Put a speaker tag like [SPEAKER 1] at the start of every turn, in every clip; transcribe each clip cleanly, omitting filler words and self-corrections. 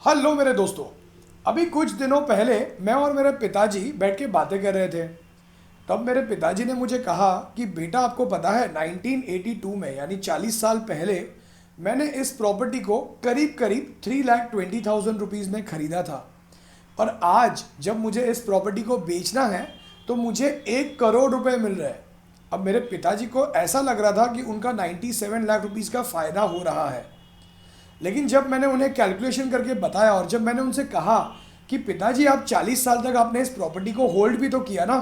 [SPEAKER 1] Hello मेरे दोस्तों। अभी कुछ दिनों पहले मैं और मेरे पिताजी बैठ के बातें कर रहे थे। तब मेरे पिताजी ने मुझे कहा कि बेटा, आपको पता है 1982 में यानी 40 साल पहले मैंने इस प्रॉपर्टी को करीब करीब 3,20,000 रुपीज़ में ख़रीदा था। और आज जब मुझे इस प्रॉपर्टी को बेचना है तो मुझे 1 करोड़ रुपए मिल रहे हैं। अब मेरे पिताजी को ऐसा लग रहा था कि उनका 97 लाख रुपीज़ का फ़ायदा हो रहा है। लेकिन जब मैंने उन्हें कैलकुलेशन करके बताया और जब मैंने उनसे कहा कि पिताजी, आप 40 साल तक आपने इस प्रॉपर्टी को होल्ड भी तो किया ना,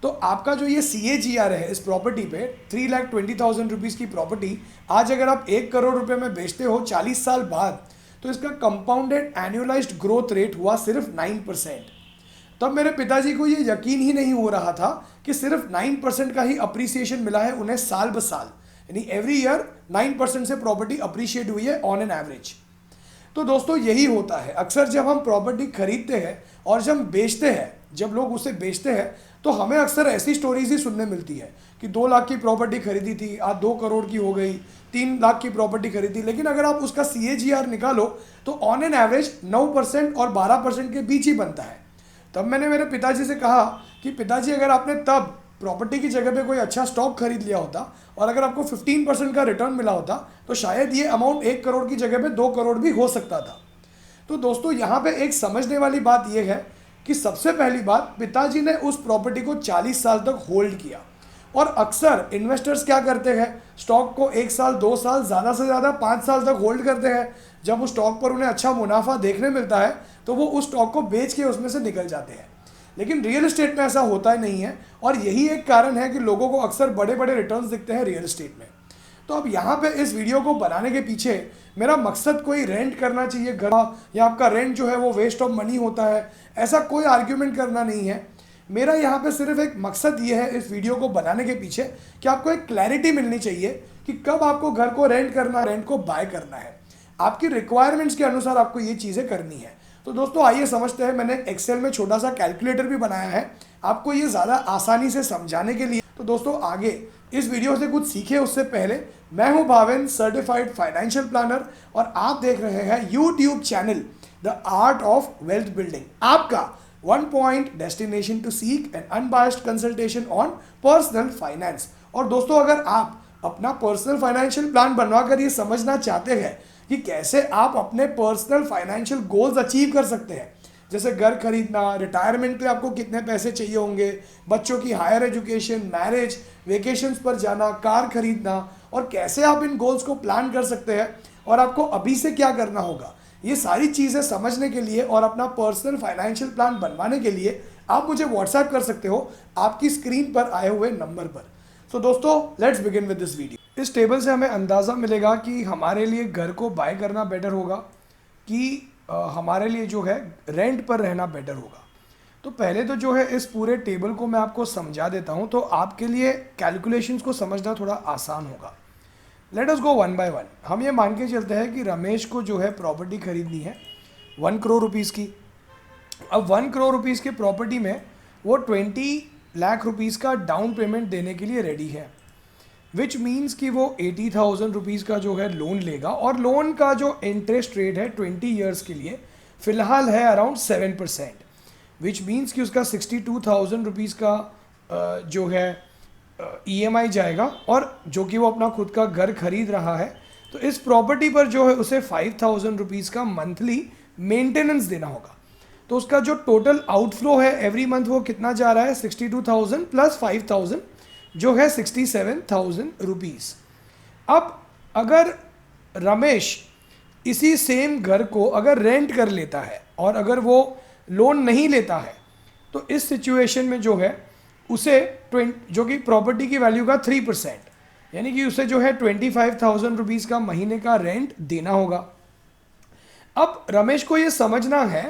[SPEAKER 1] तो आपका जो ये CAGR है इस प्रॉपर्टी पे 3,20,000 रुपीज़ की प्रॉपर्टी आज अगर आप 1 करोड़ रुपए में बेचते हो 40 साल बाद, तो इसका कंपाउंडेड एनुअलाइज्ड ग्रोथ रेट हुआ सिर्फ 9%। तब मेरे पिताजी को ये यकीन ही नहीं हो रहा था कि सिर्फ 9% का ही अप्रिसिएशन मिला है उन्हें साल ब साल, यानी एवरी ईयर 9% से प्रॉपर्टी अप्रिशिएट हुई है ऑन एन एवरेज। तो दोस्तों, यही होता है अक्सर जब हम प्रॉपर्टी खरीदते हैं और जब बेचते हैं, जब लोग उसे बेचते हैं तो हमें अक्सर ऐसी स्टोरीज ही सुनने मिलती है कि 2 लाख की प्रॉपर्टी खरीदी थी, आज 2 करोड़ की हो गई, 3 लाख की प्रॉपर्टी खरीदी। लेकिन अगर आप उसका CAGR निकालो तो ऑन एन एवरेज 9% और 12% के बीच ही बनता है। तब मैंने मेरे पिताजी से कहा कि पिताजी, अगर आपने तब प्रॉपर्टी की जगह पे कोई अच्छा स्टॉक खरीद लिया होता और अगर आपको 15% का रिटर्न मिला होता तो शायद ये अमाउंट 1 करोड़ की जगह पे 2 करोड़ भी हो सकता था। तो दोस्तों, यहाँ पे एक समझने वाली बात यह है कि सबसे पहली बात, पिताजी ने उस प्रॉपर्टी को 40 साल तक होल्ड किया। और अक्सर इन्वेस्टर्स क्या करते हैं, स्टॉक को 1 साल 2 साल ज़्यादा से ज़्यादा 5 साल तक होल्ड करते हैं। जब उस स्टॉक पर उन्हें अच्छा मुनाफा देखने मिलता है तो वो उस स्टॉक को बेच के उसमें से निकल जाते हैं। लेकिन रियल एस्टेट में ऐसा होता ही नहीं है और यही एक कारण है कि लोगों को अक्सर बड़े बड़े रिटर्न्स दिखते हैं रियल एस्टेट में। तो अब यहाँ पे इस वीडियो को बनाने के पीछे मेरा मकसद कोई रेंट करना चाहिए घर या आपका रेंट जो है वो वेस्ट ऑफ मनी होता है, ऐसा कोई आर्ग्यूमेंट करना नहीं है। मेरा यहाँ पे सिर्फ एक मकसद ये है इस वीडियो को बनाने के पीछे कि आपको एक क्लैरिटी मिलनी चाहिए कि कब आपको घर को रेंट करना है, रेंट को बाय करना है। आपकी रिक्वायरमेंट्स के अनुसार आपको ये चीज़ें करनी है। तो दोस्तों, आइए समझते हैं। मैंने एक्सेल में छोटा सा कैलकुलेटर भी बनाया है आपको ये ज़्यादा आसानी से समझाने के लिए। तो दोस्तों, आगे इस वीडियो से कुछ सीखे उससे पहले, मैं हूं भावेन, सर्टिफाइड फाइनेंशियल प्लानर, और आप देख रहे हैं YouTube channel the art of wealth building, आपका one point destination to seek an unbiased consultation on personal finance. और दोस्तों, अगर आप अपना पर्सनल फाइनेंशियल प्लान बनवाकर ये समझना चाहते हैं कि कैसे आप अपने पर्सनल फाइनेंशियल गोल्स अचीव कर सकते हैं, जैसे घर खरीदना, रिटायरमेंट पे आपको कितने पैसे चाहिए होंगे, बच्चों की हायर एजुकेशन, मैरिज, वेकेशंस पर जाना, कार खरीदना, और कैसे आप इन गोल्स को प्लान कर सकते हैं और आपको अभी से क्या करना होगा, ये सारी चीज़ें समझने के लिए और अपना पर्सनल फाइनेंशियल प्लान बनवाने के लिए आप मुझे व्हाट्सएप कर सकते हो आपकी स्क्रीन पर आए हुए नंबर पर। सो दोस्तों, let's begin with this video. इस टेबल से हमें अंदाज़ा मिलेगा कि हमारे लिए घर को बाय करना बेटर होगा कि हमारे लिए जो है रेंट पर रहना बेटर होगा। तो पहले तो जो है इस पूरे टेबल को मैं आपको समझा देता हूँ तो आपके लिए कैलकुलेशंस को समझना थोड़ा आसान होगा। Let us go one by one. हम ये मान के चलते हैं कि रमेश को जो है प्रॉपर्टी खरीदनी है 1 करोड़ रुपीज़ की। अब 1 करोड़ रुपीज़ की प्रॉपर्टी में वो 20 लाख रुपीज़ का डाउन पेमेंट देने के लिए रेडी है, विच मीन्स कि वो 80,000 रुपीज़ का जो है लोन लेगा और लोन का जो इंटरेस्ट रेट है 20 ईयर्स के लिए फ़िलहाल है अराउंड 7%, विच मीन्स कि उसका 62,000 रुपीज़ का जो है EMI जाएगा, और जो कि वो अपना खुद का घर खरीद रहा है तो इस प्रॉपर्टी पर जो है उसे 5,000 रुपीज़ का मंथली मेंटेनेंस देना होगा। तो उसका जो टोटल आउटफ्लो है एवरी मंथ वो कितना जा रहा है, 62,000 प्लस 5,000 जो है 67,000 रुपीज़। अब अगर रमेश इसी सेम घर को अगर रेंट कर लेता है और अगर वो लोन नहीं लेता है तो इस सिचुएशन में जो है उसे जो कि प्रॉपर्टी की वैल्यू का 3%, यानी कि उसे जो है 25,000 रुपीज़ का महीने का रेंट देना होगा। अब रमेश को ये समझना है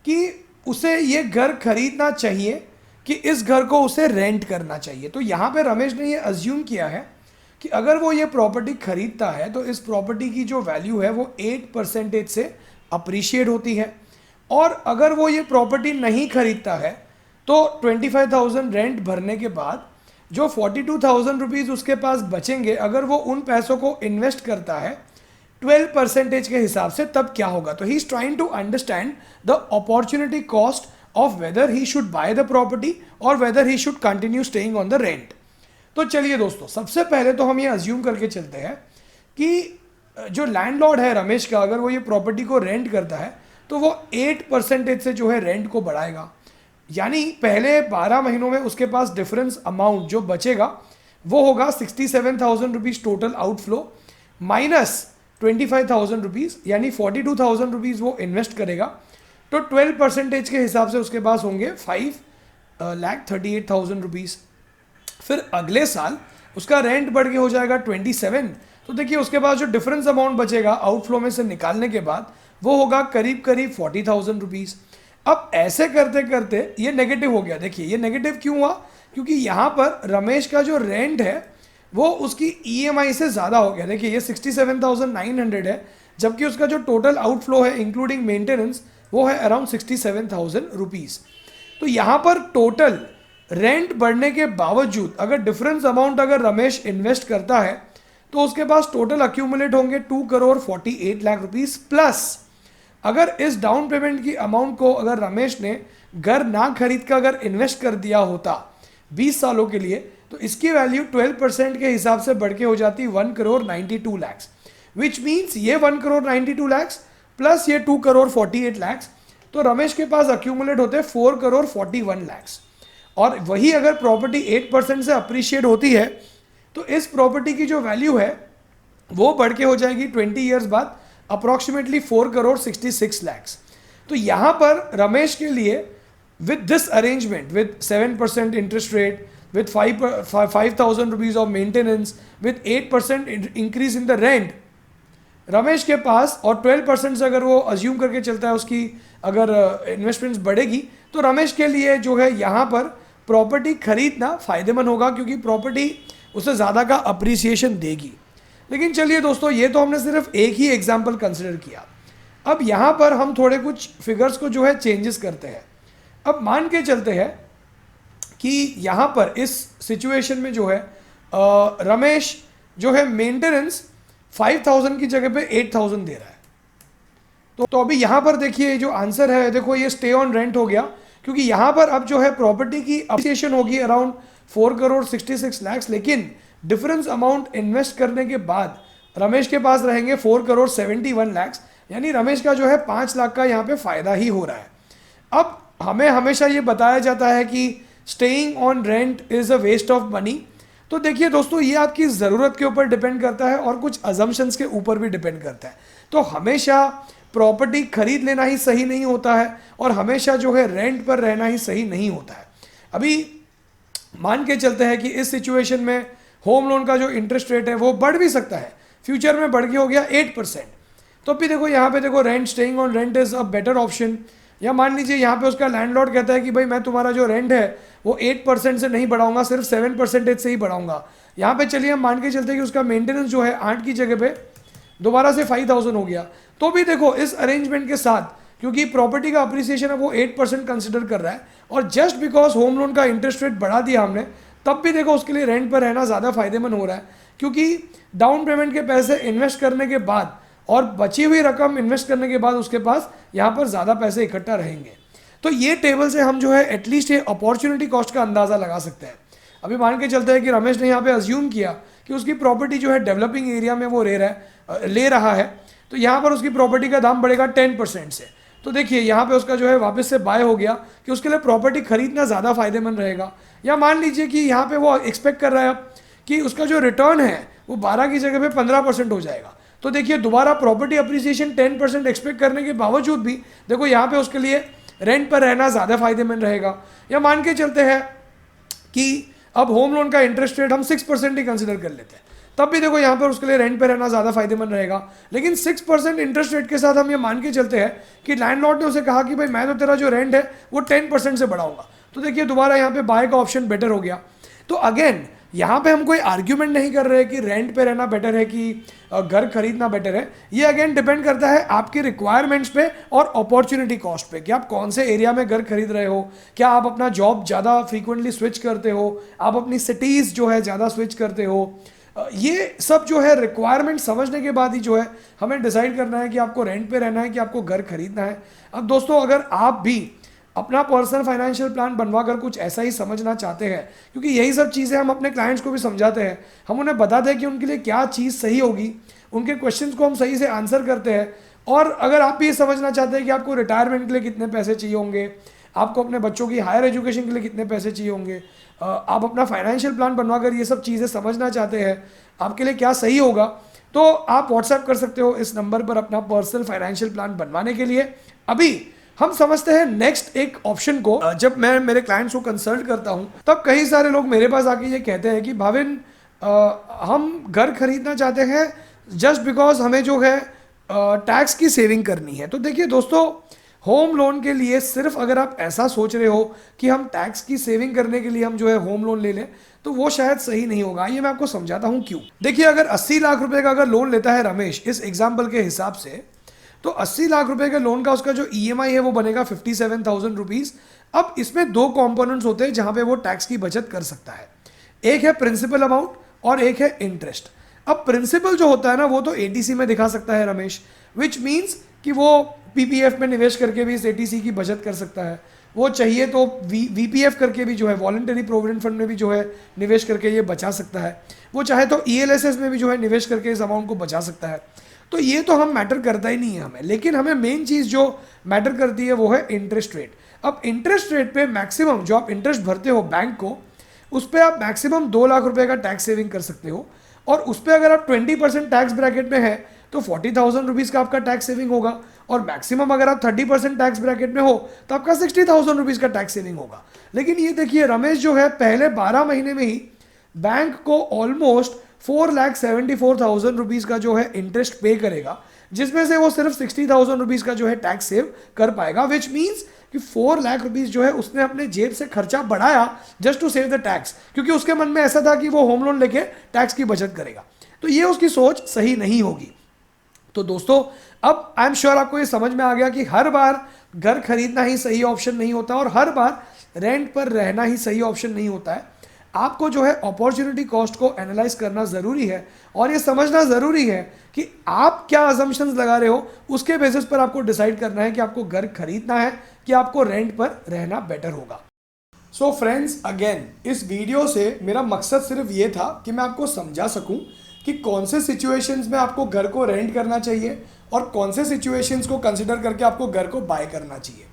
[SPEAKER 1] कि उसे ये घर खरीदना चाहिए कि इस घर को उसे रेंट करना चाहिए। तो यहाँ पे रमेश ने ये अज्यूम किया है कि अगर वो ये प्रॉपर्टी खरीदता है तो इस प्रॉपर्टी की जो वैल्यू है वो 8% से अप्रिशिएट होती है, और अगर वो ये प्रॉपर्टी नहीं खरीदता है तो 25,000 रेंट भरने के बाद जो 42,000 रुपीज़ उसके पास बचेंगे, अगर वो उन पैसों को इन्वेस्ट करता है 12% के हिसाब से तब क्या होगा। तो he is trying to understand the opportunity cost of whether he should buy the property और whether he should continue staying on the rent. तो चलिए दोस्तों, सबसे पहले तो हम ये अज्यूम करके चलते हैं कि जो लैंडलॉर्ड है रमेश का, अगर वो ये प्रॉपर्टी को रेंट करता है तो वो 8% से जो है रेंट को बढ़ाएगा। यानी पहले 12 महीनों में उसके पास डिफरेंस अमाउंट जो बचेगा वो होगा 67,000 rupees total outflow minus 25,000 rupees, यानी 42,000 रुपीज़ वो इन्वेस्ट करेगा। तो 12% के हिसाब से उसके पास होंगे 5,38,000 रुपीज़। फिर अगले साल उसका रेंट बढ़ के हो जाएगा 27। तो देखिए उसके पास जो डिफरेंस अमाउंट बचेगा आउटफ्लो में से निकालने के बाद वो होगा करीब करीब 40,000 रुपीज़। अब ऐसे करते करते ये नेगेटिव हो गया। देखिए ये नेगेटिव क्यों हुआ, क्योंकि यहाँ पर रमेश का जो रेंट है वो उसकी ईएमआई से ज़्यादा हो गया। देखिए ये 67,900 है, जबकि उसका जो टोटल आउटफ्लो है इंक्लूडिंग मेंटेनेंस वो है अराउंड 67,000 रुपीज़। तो यहाँ पर टोटल रेंट बढ़ने के बावजूद अगर डिफरेंस अमाउंट अगर रमेश इन्वेस्ट करता है तो उसके पास टोटल अक्यूमुलेट होंगे 2,48,00,000 रुपीज़ प्लस अगर इस डाउन पेमेंट की अमाउंट को अगर रमेश ने घर ना खरीद कर अगर इन्वेस्ट कर दिया होता 20 सालों के लिए तो इसकी वैल्यू 12% के हिसाब से बढ़ के हो जाती 1,92,00,000, विच मीन्स ये 1,92,00,000 प्लस ये 2,48,00,000, तो रमेश के पास अक्यूमुलेट होते 4,41,00,000। और वही अगर प्रॉपर्टी 8% से अप्रिशिएट होती है तो इस प्रॉपर्टी की जो वैल्यू है वो बढ़ के हो जाएगी 20 ईयर्स बाद अप्रॉक्सीमेटली 4,66,00,000। तो यहाँ पर रमेश के लिए with this arrangement with 7% interest rate with 5,000 rupees of maintenance with 8% increase in the rent, Ramesh के पास और 12% से अगर वो अज्यूम करके चलता है उसकी अगर इन्वेस्टमेंट्स बढ़ेगी तो रमेश के लिए जो है यहाँ पर प्रॉपर्टी खरीदना फ़ायदेमंद होगा, क्योंकि प्रॉपर्टी उसे ज़्यादा का अप्रिसिएशन देगी। लेकिन चलिए दोस्तों, ये तो हमने सिर्फ एक ही एग्जाम्पल कंसिडर किया। अब यहाँ पर हम थोड़े कुछ फिगर्स को जो है चेंजेस करते हैं। अब मान के चलते हैं कि यहाँ पर इस सिचुएशन में जो है रमेश जो है मेंटेनेंस 5,000 की जगह पे 8,000 दे रहा है। तो अभी यहाँ पर देखिए जो आंसर है, देखो ये स्टे ऑन रेंट हो गया, क्योंकि यहाँ पर अब जो है प्रॉपर्टी की अप्रिसिएशन होगी अराउंड 4,66,00,000, लेकिन डिफरेंस अमाउंट इन्वेस्ट करने के बाद रमेश के पास रहेंगे 4,71,00,000, यानी रमेश का जो है 5 लाख का यहाँ पे फ़ायदा ही हो रहा है। अब हमें हमेशा ये बताया जाता है कि staying on rent is a waste of money. तो देखिए दोस्तों, ये आपकी ज़रूरत के ऊपर डिपेंड करता है और कुछ अजम्पशंस के ऊपर भी डिपेंड करता है। तो हमेशा प्रॉपर्टी खरीद लेना ही सही नहीं होता है और हमेशा जो है रेंट पर रहना ही सही नहीं होता है। अभी मान के चलते हैं कि इस सिचुएशन में होम लोन का जो इंटरेस्ट रेट है वो बढ़ भी सकता है, फ्यूचर में बढ़ के हो गया 8%। तो भी देखो यहाँ पे देखो rent, staying on rent is a better option. या मान लीजिए यहाँ पे उसका लैंडलॉर्ड कहता है कि भाई मैं तुम्हारा जो रेंट है वो 8% से नहीं बढ़ाऊंगा, सिर्फ 7% से ही बढ़ाऊंगा। यहाँ पे चलिए हम मान के चलते हैं कि उसका मेंटेनेंस जो है 8 की जगह पे दोबारा से 5,000 हो गया। तो भी देखो इस अरेंजमेंट के साथ, क्योंकि प्रॉपर्टी का अप्रिसिएशन है वो 8% कंसिडर कर रहा है और जस्ट बिकॉज होम लोन का इंटरेस्ट रेट बढ़ा दिया हमने, तब भी देखो उसके लिए रेंट पर रहना ज़्यादा फायदेमंद हो रहा है, क्योंकि डाउन पेमेंट के पैसे इन्वेस्ट करने के बाद और बची हुई रकम इन्वेस्ट करने के बाद उसके पास यहाँ पर ज़्यादा पैसे इकट्ठा रहेंगे। तो ये टेबल से हम जो है एटलीस्ट ये अपॉर्चुनिटी कॉस्ट का अंदाज़ा लगा सकते हैं। अभी मान के चलते हैं कि रमेश ने यहाँ पे अज्यूम किया कि उसकी प्रॉपर्टी जो है डेवलपिंग एरिया में वो ले रहा है, तो यहाँ पर उसकी प्रॉपर्टी का दाम बढ़ेगा 10% से। तो देखिए यहाँ पे उसका जो है वापस से बाय हो गया कि उसके लिए प्रॉपर्टी खरीदना ज़्यादा फायदेमंद रहेगा। या मान लीजिए कि यहाँ पे वो एक्सपेक्ट कर रहा है कि उसका जो रिटर्न है वो 12 की जगह पे 15% हो जाएगा। तो देखिए दोबारा प्रॉपर्टी अप्रिसिएशन 10% एक्सपेक्ट करने के बावजूद भी देखो यहाँ पे उसके लिए रेंट पर रहना ज़्यादा फायदेमंद रहेगा। या मान के चलते हैं कि अब होम लोन का इंटरेस्ट रेट हम 6% ही कंसिडर कर लेते हैं, तब भी देखो यहाँ पर उसके लिए रेंट पर रहना ज़्यादा फायदेमंद रहेगा। लेकिन 6% इंटरेस्ट रेट के साथ हम ये मान के चलते हैं कि लैंडलॉर्ड ने उसे कहा कि भाई मैं तो तेरा जो रेंट है वो 10% से बढ़ाऊंगा, तो देखिए दोबारा यहाँ पे बाय का ऑप्शन बेटर हो गया। तो अगेन यहाँ पे हम कोई आर्ग्यूमेंट नहीं कर रहे कि रेंट पे रहना बेटर है कि घर खरीदना बेटर है। ये अगेन डिपेंड करता है आपकी रिक्वायरमेंट्स पे और अपॉर्चुनिटी कॉस्ट पे कि आप कौन से एरिया में घर खरीद रहे हो। क्या आप अपना जॉब ज़्यादा फ्रीक्वेंटली स्विच करते हो, आप अपनी सिटीज़ जो है ज़्यादा स्विच करते हो, ये सब जो है रिक्वायरमेंट समझने के बाद ही जो है हमें डिसाइड करना है कि आपको रेंट पे रहना है कि आपको घर खरीदना है। अब दोस्तों अगर आप भी अपना पर्सनल फाइनेंशियल प्लान बनवा कर कुछ ऐसा ही समझना चाहते हैं, क्योंकि यही सब चीज़ें हम अपने क्लाइंट्स को भी समझाते हैं, हम उन्हें बताते हैं कि उनके लिए क्या चीज़ सही होगी, उनके क्वेश्चंस को हम सही से आंसर करते हैं। और अगर आप भी ये समझना चाहते हैं कि आपको रिटायरमेंट के लिए कितने पैसे चाहिए होंगे, आपको अपने बच्चों की हायर एजुकेशन के लिए कितने पैसे चाहिए होंगे, आप अपना फाइनेंशियल प्लान बनवा कर ये सब चीज़ें समझना चाहते हैं, आपके लिए क्या सही होगा, तो आप व्हाट्सएप कर सकते हो इस नंबर पर अपना पर्सनल फाइनेंशियल प्लान बनवाने के लिए। अभी हम समझते हैं नेक्स्ट एक ऑप्शन को। जब मैं मेरे क्लाइंट्स को कंसल्ट करता हूं तब कई सारे लोग मेरे पास आके ये कहते हैं कि भाविन हम घर खरीदना चाहते हैं जस्ट बिकॉज हमें जो है टैक्स की सेविंग करनी है। तो देखिए दोस्तों, होम लोन के लिए सिर्फ अगर आप ऐसा सोच रहे हो कि हम टैक्स की सेविंग करने के लिए हम जो है होम लोन ले लें, तो वो शायद सही नहीं होगा। ये मैं आपको समझाता हूँ क्यों। देखिए, अगर 80 लाख रुपए का अगर लोन लेता है रमेश इस एग्जाम्पल के हिसाब से, तो 80 लाख रुपए के लोन का उसका जो ईएमआई है वो बनेगा 57,000 रुपीज़। अब इसमें दो कंपोनेंट्स होते हैं जहां पे वो टैक्स की बचत कर सकता है। एक है प्रिंसिपल अमाउंट और एक है इंटरेस्ट। अब प्रिंसिपल जो होता है ना, वो तो एटीसी में दिखा सकता है रमेश, विच मीन्स कि वो पीपीएफ में निवेश करके भी इस एटीसी की बचत कर सकता है। वो चाहिए तो वीपीएफ करके भी जो है वॉलंटरी प्रोविडेंट फंड में भी जो है निवेश करके ये बचा सकता है। वो चाहे तो ईएलएसएस में भी जो है निवेश करके इस अमाउंट को बचा सकता है। तो ये तो हम मैटर करता ही नहीं है हमें, लेकिन हमें मेन चीज़ जो मैटर करती है वो है इंटरेस्ट रेट। अब इंटरेस्ट रेट पे मैक्सिमम जो आप इंटरेस्ट भरते हो बैंक को, उस पर आप मैक्सिमम 2 लाख रुपए का टैक्स सेविंग कर सकते हो। और उस पर अगर आप 20% टैक्स ब्रैकेट में है तो 40,000 रुपीज़ का आपका टैक्स सेविंग होगा। और मैक्सिमम अगर आप 30% टैक्स ब्रैकेट में हो तो आपका 60,000 रुपीज़ का टैक्स सेविंग होगा। लेकिन ये देखिए, रमेश जो है पहले 12 महीने में ही बैंक को ऑलमोस्ट 4,74,000 रुपीज़ का जो है इंटरेस्ट पे करेगा, जिसमें से वो सिर्फ 60,000 रुपीज़ का जो है टैक्स सेव कर पाएगा। विच मीन्स कि 4 लाख रुपीज़ जो है उसने अपने जेब से खर्चा बढ़ाया just to save the tax, क्योंकि उसके मन में ऐसा था कि वो होम लोन लेके टैक्स की बचत करेगा। तो ये उसकी सोच सही नहीं होगी। तो दोस्तों, अब आई एम श्योर आपको ये समझ में आ गया कि हर बार घर खरीदना ही सही ऑप्शन नहीं होता और हर बार रेंट पर रहना ही सही ऑप्शन नहीं होता है। आपको जो है अपॉर्चुनिटी कॉस्ट को एनालाइज करना ज़रूरी है और ये समझना ज़रूरी है कि आप क्या अजम्पशंस लगा रहे हो, उसके बेसिस पर आपको डिसाइड करना है कि आपको घर खरीदना है कि आपको रेंट पर रहना बेटर होगा। सो फ्रेंड्स, अगेन इस वीडियो से मेरा मकसद सिर्फ ये था कि मैं आपको समझा सकूं कि कौन से सिचुएशंस में आपको घर को रेंट करना चाहिए और कौन से सिचुएशंस को कंसिडर करके आपको घर को बाय करना चाहिए।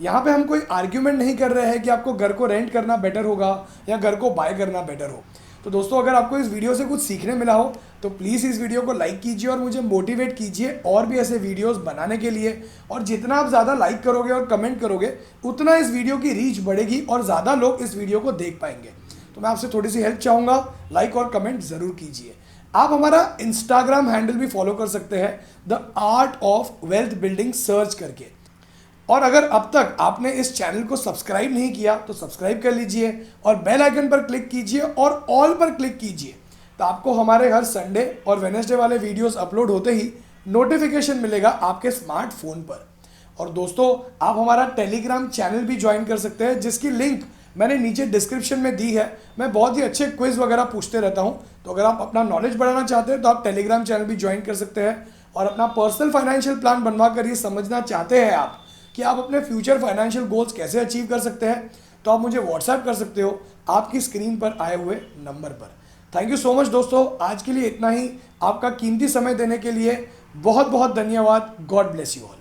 [SPEAKER 1] यहाँ पे हम कोई आर्ग्यूमेंट नहीं कर रहे हैं कि आपको घर को रेंट करना बेटर होगा या घर को बाय करना बेटर हो। तो दोस्तों, अगर आपको इस वीडियो से कुछ सीखने मिला हो तो प्लीज़ इस वीडियो को लाइक कीजिए और मुझे मोटिवेट कीजिए और भी ऐसे वीडियोस बनाने के लिए। और जितना आप ज़्यादा लाइक करोगे और कमेंट करोगे उतना इस वीडियो की रीच बढ़ेगी और ज़्यादा लोग इस वीडियो को देख पाएंगे। तो मैं आपसे थोड़ी सी हेल्प चाहूँगा, लाइक और कमेंट ज़रूर कीजिए। आप हमारा इंस्टाग्राम हैंडल भी फॉलो कर सकते हैं, the art of wealth building search करके। और अगर अब तक आपने इस चैनल को सब्सक्राइब नहीं किया तो सब्सक्राइब कर लीजिए और बेल आइकन पर क्लिक कीजिए और ऑल पर क्लिक कीजिए, तो आपको हमारे हर संडे और वेडनेसडे वाले वीडियोस अपलोड होते ही नोटिफिकेशन मिलेगा आपके स्मार्टफोन पर। और दोस्तों, आप हमारा टेलीग्राम चैनल भी ज्वाइन कर सकते हैं, जिसकी लिंक मैंने नीचे डिस्क्रिप्शन में दी है। मैं बहुत ही अच्छे क्विज वगैरह पूछते रहता हूँ, तो अगर आप अपना नॉलेज बढ़ाना चाहते हैं तो आप टेलीग्राम चैनल भी ज्वाइन कर सकते हैं। और अपना पर्सनल फाइनेंशियल प्लान बनवा कर ये समझना चाहते हैं आप कि आप अपने फ्यूचर फाइनेंशियल गोल्स कैसे अचीव कर सकते हैं, तो आप मुझे व्हाट्सएप कर सकते हो आपकी स्क्रीन पर आए हुए नंबर पर। थैंक यू सो मच दोस्तों, आज के लिए इतना ही। आपका कीमती समय देने के लिए बहुत बहुत धन्यवाद। God bless you all.